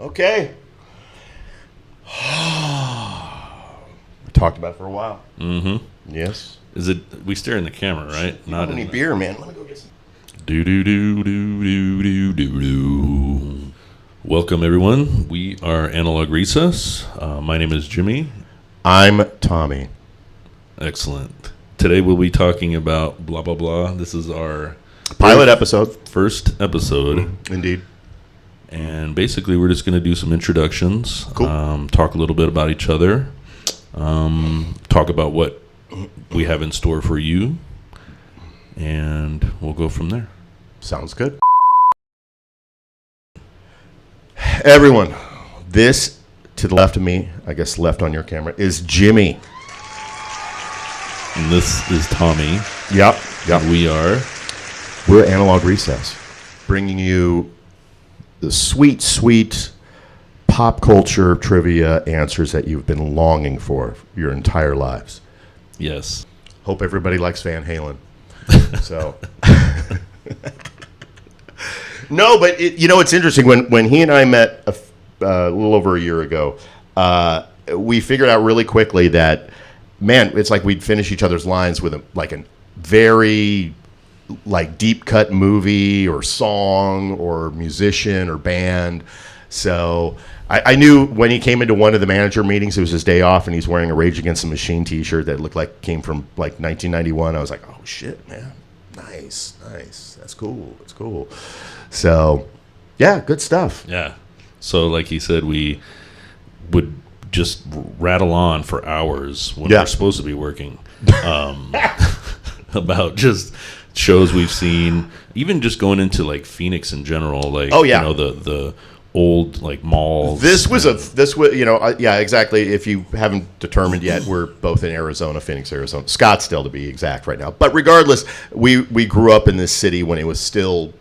Okay. We talked about it for a while. Mm-hmm. Yes. Is it? We stare in the camera, right? You don't have any beer, man. Let me go get some. Do do do do do do do do. Welcome everyone. We are Analog Recess. My name is Jimmy. I'm Tommy. Excellent. Today we'll be talking about blah blah blah. This is our Pilot episode. first episode. Indeed. And basically, we're just going to do some introductions, Cool. talk a little bit about each other, talk about what we have in store for you, and we'll go from there. Sounds good. Everyone, this to the left of me, I guess left on your camera, is Jimmy. And this is Tommy. Yep. We're Analog Recess, bringing you the sweet, sweet pop culture trivia answers that you've been longing for your entire lives. Yes. Hope everybody likes Van Halen. So, no, but it's interesting. When he and I met a little over a year ago, we figured out really quickly that, man, it's like we'd finish each other's lines with a very deep cut movie or song or musician or band. So I knew when he came into one of the manager meetings, it was his day off, and he's wearing a Rage Against the Machine t-shirt that looked like came from 1991. I was like, oh shit, man, nice, that's cool. So yeah, good stuff. Yeah. So like he said, we would just rattle on for hours when we're supposed to be working about just shows we've seen, even just going into Phoenix in general, the old malls. This was exactly. If you haven't determined yet, we're both in Arizona, Phoenix, Arizona, Scottsdale to be exact right now. But regardless, we grew up in this city when it was still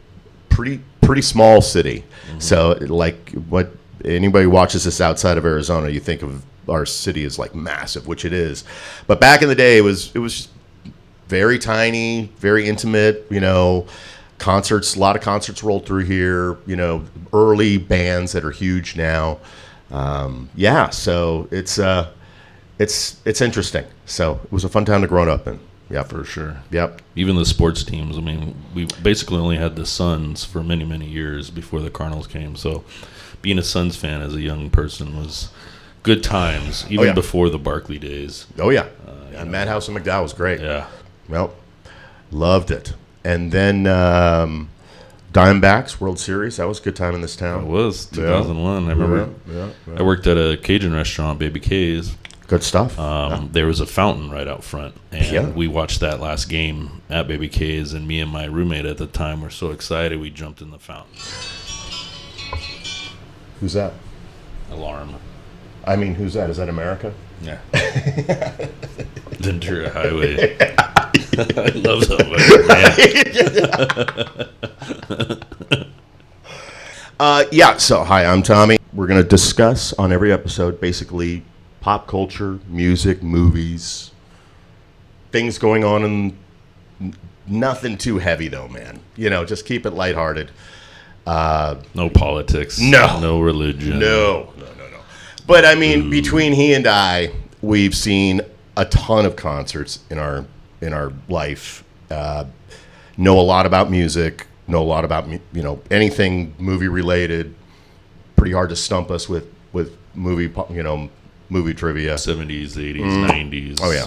pretty small city. Mm-hmm. So what anybody watches this outside of Arizona, you think of our city as massive, which it is. But back in the day, it was very tiny, very intimate, concerts, a lot of concerts rolled through here, early bands that are huge now. So it's interesting. So it was a fun time to grow up in. Yeah, for sure. Yep. Even the sports teams. I mean, we basically only had the Suns for many, many years before the Cardinals came. So being a Suns fan as a young person was good times, even before the Barkley days. Oh, yeah. Madhouse and McDowell was great. Yeah. Well, loved it. And then Diamondbacks World Series. That was a good time in this town. It was 2001. Yeah. I remember. Yeah. I worked at a Cajun restaurant, Babykays. Good stuff. There was a fountain right out front, and we watched that last game at Babykays. And me and my roommate at the time were so excited we jumped in the fountain. Who's that? Alarm. I mean, who's that? Is that America? Yeah. Ventura Highway. I love that man. So hi, I'm Tommy. We're going to discuss on every episode basically pop culture, music, movies, things going on, and nothing too heavy though, man. Just keep it lighthearted. No politics. No religion. No. But I mean, between he and I, we've seen a ton of concerts in our life. Know a lot about music. Know a lot about anything movie related. Pretty hard to stump us with movie trivia. 70s, 80s, 90s. Oh yeah,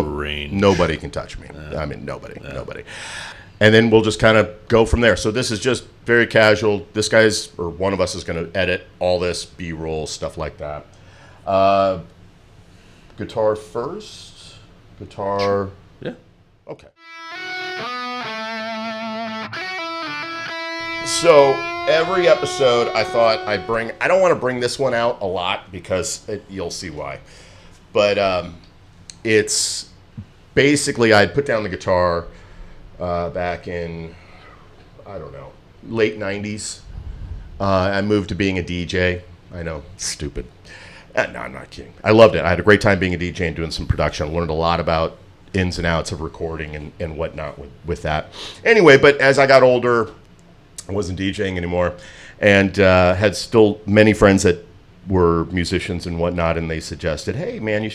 range. Nobody can touch me. I mean, nobody. And then we'll just kind of go from there. So this is just very casual. This guy's, or one of us, is going to edit all this B-roll, stuff like that. Guitar first? Guitar? Yeah. Okay. So every episode I thought I don't want to bring this one out a lot because you'll see why. But it's basically I'd put down the guitar back in, I don't know, late 90s. I moved to being a DJ. I know, stupid. No, I'm not kidding. I loved it. I had a great time being a DJ and doing some production. I learned a lot about ins and outs of recording and whatnot with that. Anyway, but as I got older, I wasn't DJing anymore. and had still many friends that were musicians and whatnot, and they suggested, hey, man, why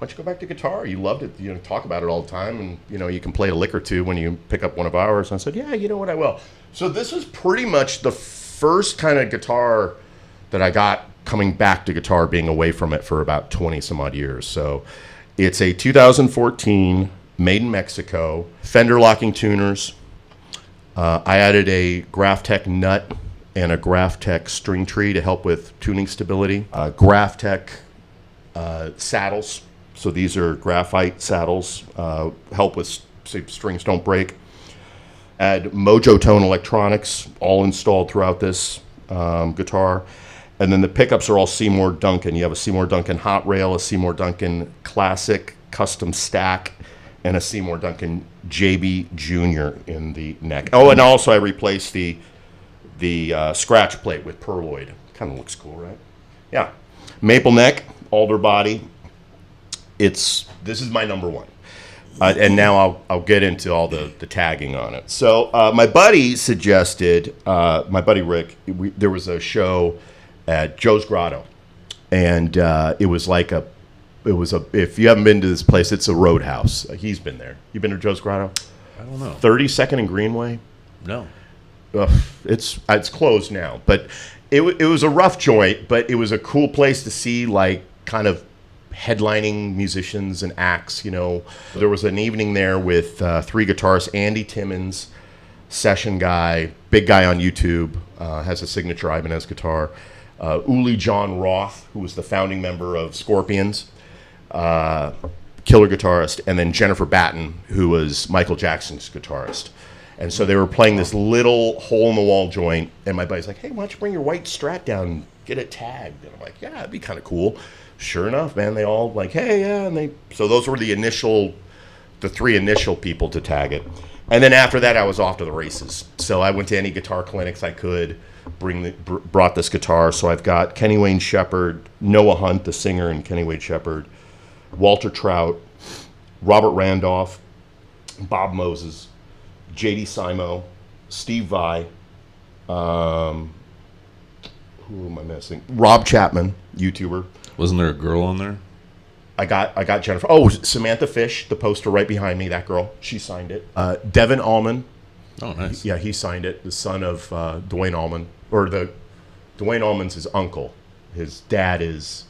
don't you go back to guitar? You loved it. Talk about it all the time, and, you can play a lick or two when you pick up one of ours. And I said, yeah, you know what, I will. So this was pretty much the first kind of guitar that I got coming back to guitar, being away from it for about 20 some odd years. So it's a 2014, made in Mexico, Fender locking tuners. I added a Graphtec nut and a Graphtec string tree to help with tuning stability. Graphtec saddles. So these are graphite saddles, help with strings don't break. Add Mojo Tone electronics, all installed throughout this guitar. And then the pickups are all Seymour Duncan. You have a Seymour Duncan Hot Rail, a Seymour Duncan Classic Custom Stack, and a Seymour Duncan JB Junior in the neck. Oh, and also I replaced the scratch plate with Perloid. Kind of looks cool, right? Yeah. Maple neck, alder body. This is my number one. And now I'll get into all the tagging on it. So my buddy suggested, my buddy Rick, there was a show at Joe's Grotto, and it was if you haven't been to this place, it's a roadhouse. He's been there. You been to Joe's Grotto? I don't know. 32nd and Greenway? No. It's closed now, but it was a rough joint, but it was a cool place to see, like, kind of headlining musicians and acts. There was an evening there with 3 guitarists: Andy Timmons, session guy, big guy on YouTube, has a signature Ibanez guitar, Uli John Roth, who was the founding member of Scorpions, killer guitarist, and then Jennifer Batten, who was Michael Jackson's guitarist. And so they were playing this little hole-in-the-wall joint, and my buddy's like, hey, why don't you bring your white Strat down and get it tagged? And I'm like, yeah, that'd be kind of cool. Sure enough, man, they all like, hey, yeah, and so those were the 3 initial people to tag it. And then after that, I was off to the races. So I went to any guitar clinics I could, brought this guitar. So I've got Kenny Wayne Shepherd, Noah Hunt, the singer, and Kenny Wayne Shepherd, Walter Trout, Robert Randolph, Bob Moses, J.D. Simo, Steve Vai, who am I missing? Rob Chapman, YouTuber. Wasn't there a girl on there? I got Jennifer. Oh, Samantha Fish, the poster right behind me, that girl. She signed it. Devin Allman. Oh, nice. Yeah, he signed it. The son of Dwayne Allman. Dwayne Allman's his uncle. His dad is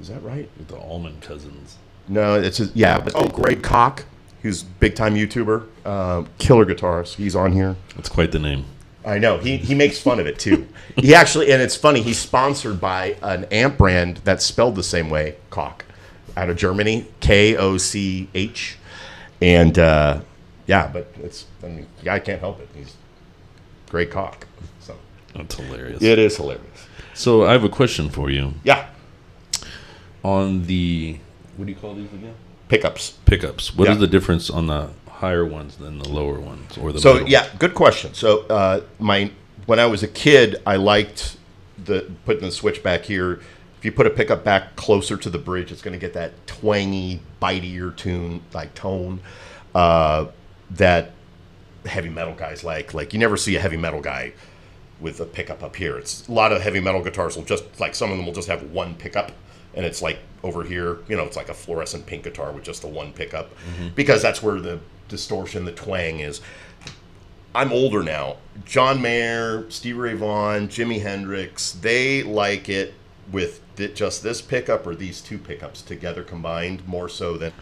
that right? The Allman cousins. No, it's but Greg Koch, who's big time YouTuber, killer guitarist. He's on here. That's quite the name. I know. He makes fun of it too. He actually, and it's funny, he's sponsored by an amp brand that's spelled the same way, Koch, out of Germany, Koch. And but the guy can't help it. He's great Koch. So that's hilarious. It is hilarious. So I have a question for you. Yeah. On the, what do you call these again? Pickups. What is the difference on the higher ones than the lower ones, or the middle? Good question. So when I was a kid, I liked putting the switch back here. If you put a pickup back closer to the bridge, it's going to get that twangy, bitier tone that heavy metal guys like. Like, you never see a heavy metal guy with a pickup up here. It's a lot of heavy metal guitars will just, like, some of them will just have one pickup, and it's like over here, it's like a fluorescent pink guitar with just the one pickup, because that's where the distortion, the twang is. I'm older now. John Mayer, Stevie Ray Vaughan, Jimi Hendrix, they like it with just this pickup or these 2 pickups together combined more so than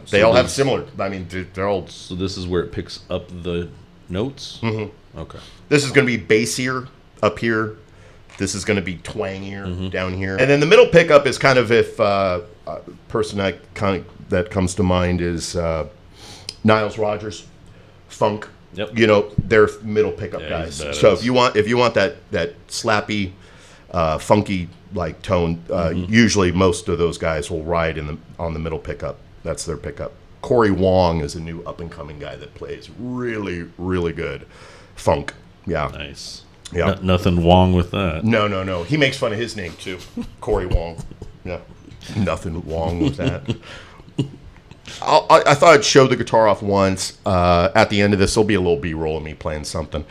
they all have similar. I mean, they're all. So this is where it picks up the notes. Mm-hmm. Okay. This is going to be bassier up here. This is going to be twangier down here. And then the middle pickup is kind of, if a person that comes to mind is Niles Rodgers, Funk. Yep. They're middle pickup guys. So if you want that slappy, funky like tone, usually most of those guys will ride on the middle pickup. That's their pickup. Corey Wong is a new up and coming guy that plays really, really good funk. Yeah. Nice. Yeah. Nothing wrong with that. No. He makes fun of his name too, Corey Wong. Yeah. Nothing wrong with that. I thought I'd show the guitar off once. At the end of this, there'll be a little B-roll of me playing something.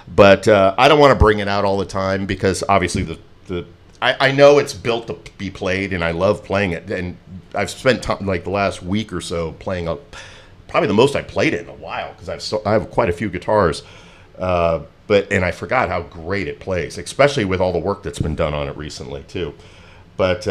But I don't want to bring it out all the time because obviously I know it's built to be played, and I love playing it. And I've spent time, like the last week or so playing probably the most I played it in a while because I have quite a few guitars. And I forgot how great it plays, especially with all the work that's been done on it recently too. But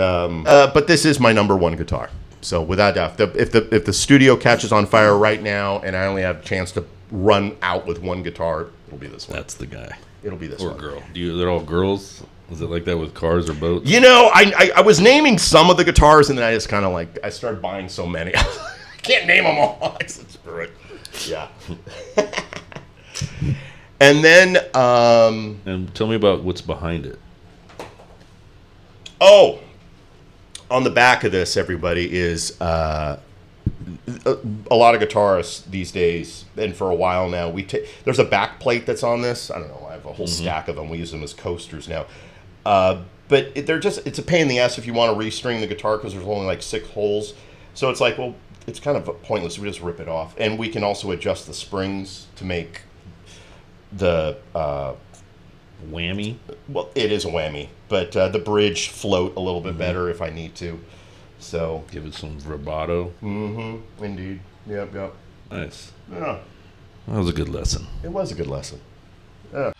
this is my number one guitar. So without doubt, if the studio catches on fire right now and I only have a chance to run out with one guitar, it'll be this one. That's the guy. It'll be this one. Or girl. They're all girls? Was it like that with cars or boats? You know, I was naming some of the guitars, and then I just kind of I started buying so many. I can't name them all. I said, screw it. Yeah. And then... and tell me about what's behind it. Oh, on the back of this, everybody, is a lot of guitarists these days, and for a while now, there's a back plate that's on this. I don't know. I have a whole stack of them. We use them as coasters now. But it's a pain in the ass if you want to restring the guitar because there's only like 6 holes. So it's like, well, it's kind of pointless. We just rip it off. And we can also adjust the springs to make the... whammy? Well, it is a whammy, but the bridge float a little bit better if I need to. So give it some vibrato. Mm-hmm. Indeed. Yep. Nice. Yeah. That was a good lesson. It was a good lesson. Yeah.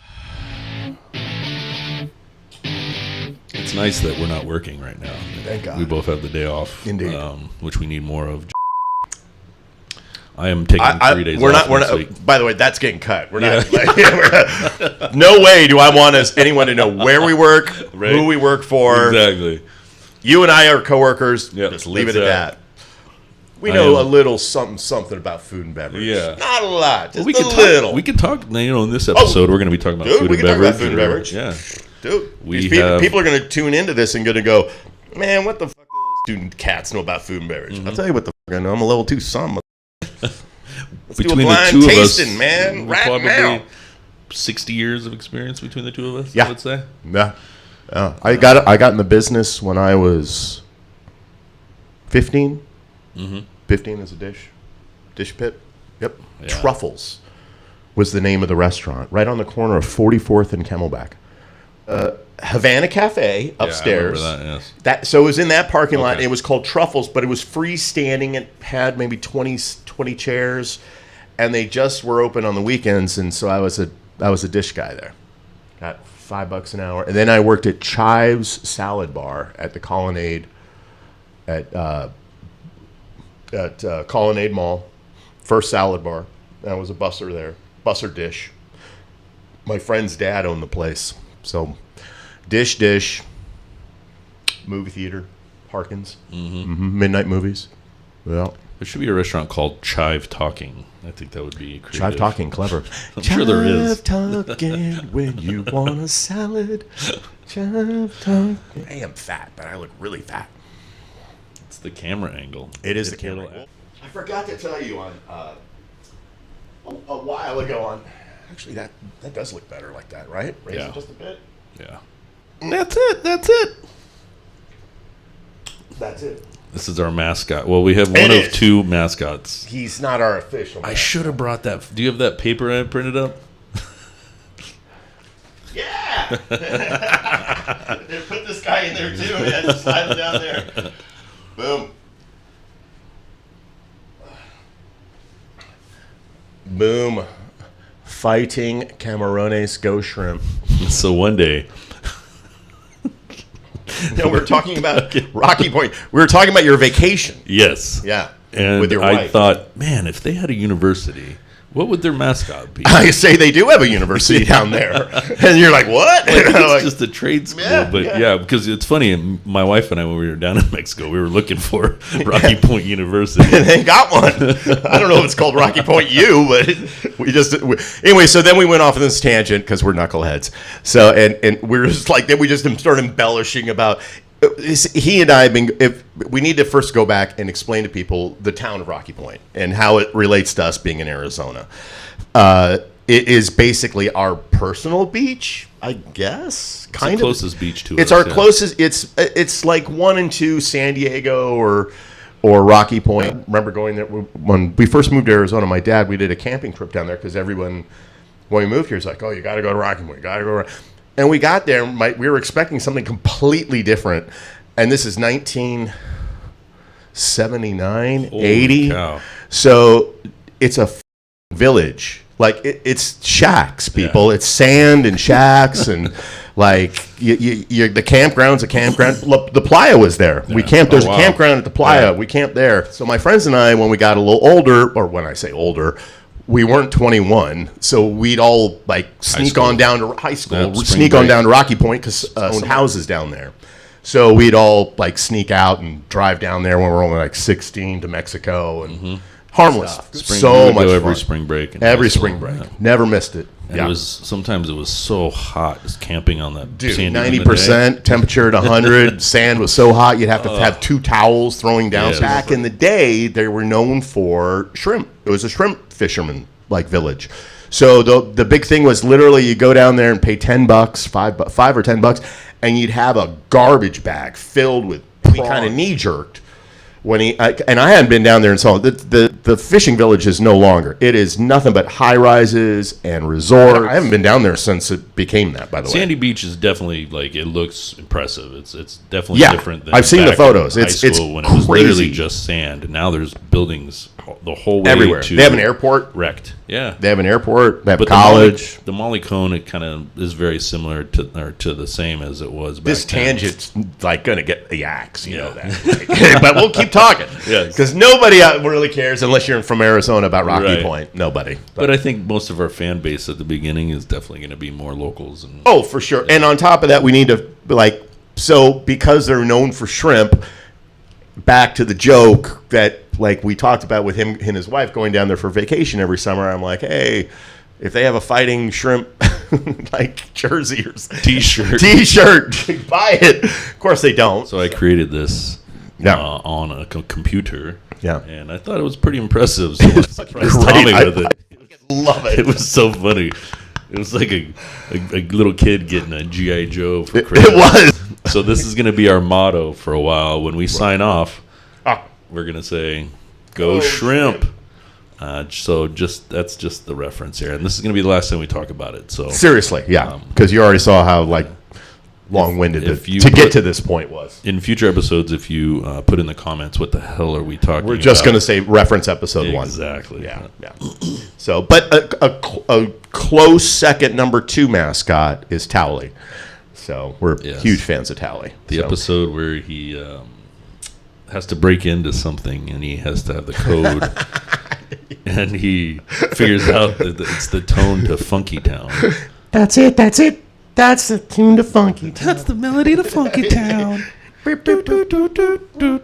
It's nice that we're not working right now. Thank God. We both have the day off. Indeed. Which we need more of. I am taking 3 days off next week. By the way, that's getting cut. We're not. No way do I want anyone to know where we work, who we work for. Exactly. You and I are coworkers. Yep, just leave it at that. We know a little something about food and beverage. Yeah. Not a lot. Just we a can little. We can talk. In this episode, we're going to be talking about food and beverage. Talk about food and beverage. Yeah. Dude, people are going to tune into this and going to go, man, what the fuck do student cats know about food and beverage? I'll tell you what the fuck I know. I'm a level 2 some. Between the two of us, man, right probably now. 60 years of experience between the two of us, yeah. I would say. Yeah. I got in the business when I was 15. 15 as a dish pit. Yep. Yeah. Truffles was the name of the restaurant, right on the corner of 44th and Camelback. Havana Cafe upstairs. Yeah, I remember that, yes. So it was in that parking lot. And it was called Truffles, but it was freestanding. It had maybe 20 chairs, and they just were open on the weekends. And so I was a dish guy there. Got $5 an hour, and then I worked at Chives Salad Bar at the Colonnade at Colonnade Mall. First salad bar. I was a busser there. Busser dish. My friend's dad owned the place, so. Dish, movie theater, Harkins, midnight movies. Well, there should be a restaurant called Chive Talking. I think that would be creative. Chive Talking, clever. I'm sure there is. Chive Talking when you want a salad. Chive Talking. I am fat, but I look really fat. It's the camera angle. It is the camera angle. I forgot to tell you on a while ago actually that does look better like that, right? Raise it just a bit. Yeah. That's it. This is our mascot. Well, we have one of 2 mascots. He's not our official mascot. I should have brought that. Do you have that paper I printed up? Yeah! They put this guy in there too, man. Just slide him down there. Boom. Boom. Fighting Camarones Go Shrimp. So one day... No, we were talking about Rocky Point. We were talking about your vacation. Yes. Yeah. And with your I wife. thought, man, if they had a university, what would their mascot be? I say they do have a university down there. And you're like, what? It's just a trade school. Because it's funny. My wife and I, when we were down in Mexico, we were looking for Rocky Point University. And they got one. I don't know if it's called Rocky Point U, but anyway, so then we went off on this tangent because we're knuckleheads. So, and we're just like, then we just started embellishing about, he and I have been, we need to first go back and explain to people the town of Rocky Point and how it relates to us being in Arizona. It is basically our personal beach, I guess. It's the closest beach to us. It's our closest. It's like 1 and 2 San Diego or or Rocky Point. Remember going there when we first moved to Arizona. My dad, we did a camping trip down there because everyone, when we moved here, is like, oh, you got to go to Rocky Point. You got to go. And we got there. We were expecting something completely different. And this is 1979, 80. Cow. So it's a village. Like it's shacks, people. Yeah. It's sand and shacks, and like the campground's a campground. The playa was there. Yeah. We camped. There's a campground at the playa. Yeah. We camped there. So my friends and I, when we got a little older, or when I say older, we weren't 21, so we'd all like sneak on down to high school, sneak on down to Rocky Point because owned houses down there. So we'd all like sneak out and drive down there when we were only like 16 to Mexico and harmless. So much fun. Every spring break. Every spring break. Yeah. Never missed it. And it was sometimes it was so hot just camping on that. Dude, 90% temperature at 100. Sand was so hot you'd have to have two towels throwing down. Yeah, back in the day, they were known for shrimp. It was a shrimp fisherman like village. So the big thing was literally you go down there and pay $10, $5 or $10, and you'd have a garbage bag filled with. We kind of knee jerked when I hadn't been down there and saw the fishing village is no longer. It is nothing but high rises and resorts. I haven't been down there since it became that. By the way, Sandy Beach is definitely like it looks impressive. It's definitely different. Than I've seen the photos. It's when it was literally just sand, and now there's buildings the whole way everywhere. To they have an airport. Wrecked. Yeah, they have an airport. They have college. The Molly Cone, it kind of is very similar to the same as it was back this then. Tangent's like going to get the axe, you know that. But we'll keep talking. Yes. Because nobody really cares unless you're from Arizona about Rocky Point. Nobody. But I think most of our fan base at the beginning is definitely going to be more locals. Oh, for sure. Yeah. And on top of that, we need to, because they're known for shrimp, back to the joke that, we talked about with him and his wife going down there for vacation every summer. I'm like, hey, if they have a fighting shrimp jersey or T-shirt, buy it. Of course they don't. So I created this on a computer. Yeah. And I thought it was pretty impressive. So I surprised Tommy with it. I love it. It was so funny. It was like a little kid getting a G.I. Joe for Christmas. It was. So this is going to be our motto for a while. When we sign off, we're going to say, go shrimp. So that's just the reference here. And this is going to be the last time we talk about it. So seriously, yeah. Because you already saw how long-winded to get to this point was. In future episodes, if you put in the comments, what the hell are we talking about? We're just going to say reference episode 1. Exactly. Yeah. So, but a close second number 2 mascot is Towlie. So we're huge fans of Towlie. The episode where he has to break into something and he has to have the code. And he figures out that it's the tone to Funky Town. That's it. That's the tune to Funky Town. That's the melody to Funky Town. The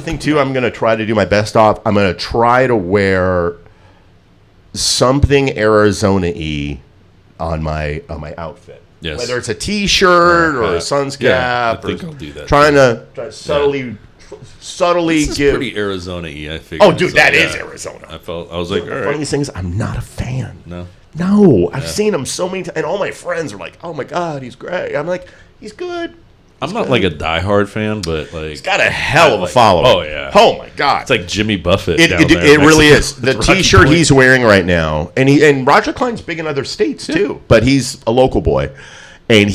thing too, I'm going to try to do my best off. I'm going to try to wear something Arizona-y on my outfit. Yes. Whether it's a T-shirt or a sun's cap. I think I'll do that. Trying to subtly this is give. Pretty Arizona-y, I figured. Oh, dude, that is Arizona. I was like, all right. Funniest thing is, I'm not a fan. No, I've seen him so many times, and all my friends are like, "Oh my god, he's great." I'm like, "He's good." I'm not like a diehard fan, but he's got a hell of a following. Oh yeah. Oh my god. It's like Jimmy Buffett. It really is. The T-shirt he's wearing right now, and Roger Klein's big in other states too, but he's a local boy. And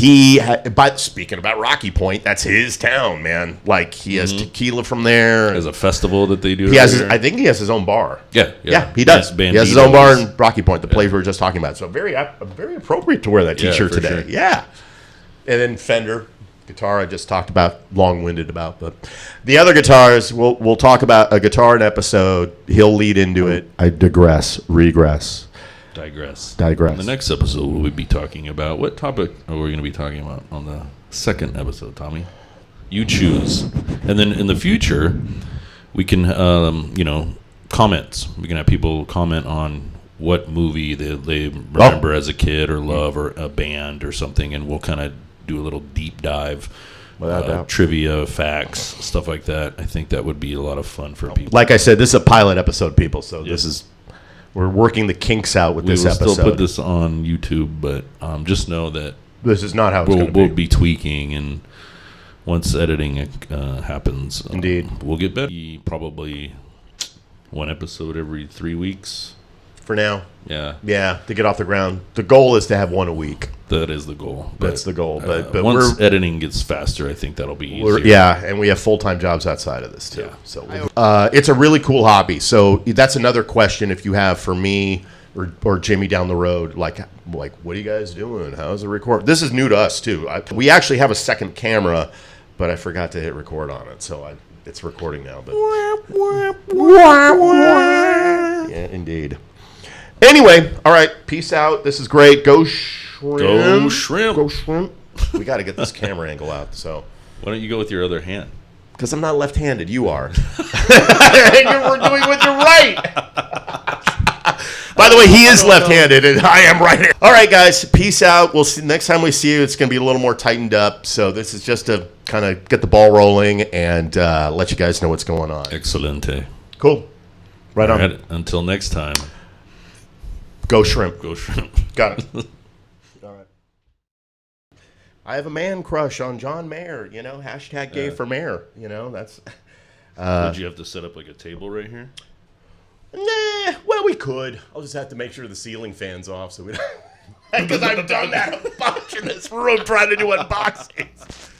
but speaking about Rocky Point, that's his town, man. Like he has tequila from there. There's a festival that they do. I think he has his own bar. Yeah, he does. He has his own bar in Rocky Point, the place we were just talking about. So very appropriate to wear that T-shirt today. Sure. Yeah. And then Fender guitar I just talked about, long-winded about, but the other guitars we'll talk about a guitar in episode. He'll lead into it. I digress. Digress. In the next episode, we'll be talking about what topic are we going to be talking about on the second episode, Tommy? You choose. And then in the future, we can, comments. We can have people comment on what movie they remember as a kid or love or a band or something, and we'll kind of do a little deep dive. Trivia, facts, stuff like that. I think that would be a lot of fun for people. Like I said, this is a pilot episode, people, so this is... We're working the kinks out with this episode. We will still put this on YouTube, but just know that this is not how it's going to be. We'll be tweaking, and once editing happens, Indeed. we'll get better. Probably one episode every 3 weeks. For now. Yeah, to get off the ground. The goal is to have one a week. that is the goal. That's the goal. But once editing gets faster, I think that'll be easier. Yeah, and we have full-time jobs outside of this too. Yeah. So it's a really cool hobby. So that's another question if you have for me or Jimmy down the road, like what are you guys doing? How's the record? This is new to us too. We actually have a second camera, but I forgot to hit record on it, so it's recording now. But yeah, indeed. Anyway, all right. Peace out. This is great. Go shrimp. Go shrimp. Go shrimp. We got to get this camera angle out. So Why don't you go with your other hand? because I'm not left-handed, you are. We're doing with your right. By the way, he is left-handed, and I am right. All right, guys. Peace out. We'll see. Next time we see you, it's going to be a little more tightened up. So this is just to kind of get the ball rolling and let you guys know what's going on. Excelente. Cool. Right on. Right, until next time. Go shrimp. Go shrimp. Got it. All right. I have a man crush on John Mayer. Hashtag gay for mayor. That's. Did you have to set up like a table right here? Nah. Well, we could. I'll just have to make sure the ceiling fan's off so we don't. Because I've done that a bunch in this room trying to do unboxings.